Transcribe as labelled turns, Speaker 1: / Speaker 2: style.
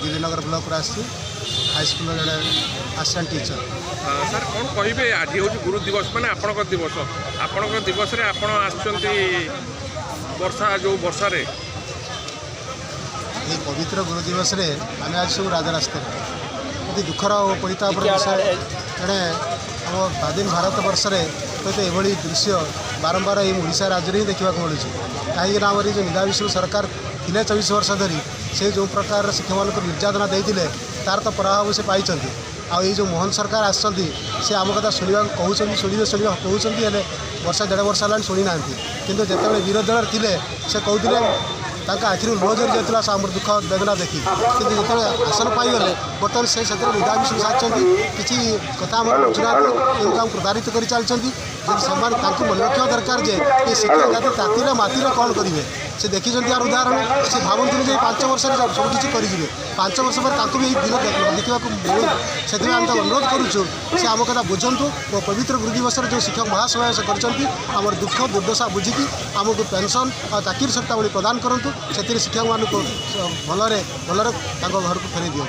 Speaker 1: दिल्लीनगर block high school जड़े assistant teacher.
Speaker 2: Sir कौन कहे आज हूँ गुरु दिवस माने आपण दिवस आपण दिवस रे आपण वर्षा जो वर्षा रे
Speaker 1: ये पवित्र गुरु दिवस रे आम आज सब राजरास्ते अति दुखर और परिताप विषय तेणे आम स्वाधीन भारत वर्ष में तो ये दृश्य बारंबार ये ओडिशा राज्य ही देखा मिलूँ कहीं आम जो निदा विष्णु सरकार थे 24 वर्ष धरी से जो प्रकार शिक्षक मान निर्यातना देते तार तो प्रभाव से पाई आउ ये जो मोहन सरकार आसती से आम कथा शुणा कहते शुणे कहते वर्षा 1.5 वर्ष है शुणी ना कि जिते विरोधी दल थे से कहते आखिर लुह झरी जाता से आम दुख वेदना देखी कि जो आसन पाईगले बर्तमान से निदा विष्णु सारी किसी कथा बुझुना प्रतारित कर चलती मन रखा दरकार जे ये शिक्षक जाति तातिर मातिर कौन करेंगे से देखी यार उदाहरण से भावती जो 5 वर्ष सब किसी करेंगे 5 वर्ष पर भी दिन देखा मिलू से अनुरोध करुचु से आम कथा बुझंतु और पवित्र गुरु दिवस जो शिक्षक महासभा से कर दुख दुर्दशा बुझिकी आमको पेंशन और चाकरी सत्तावली प्रदान करूँ से शिक्षक मानक भलरे घर को फेरी दियो।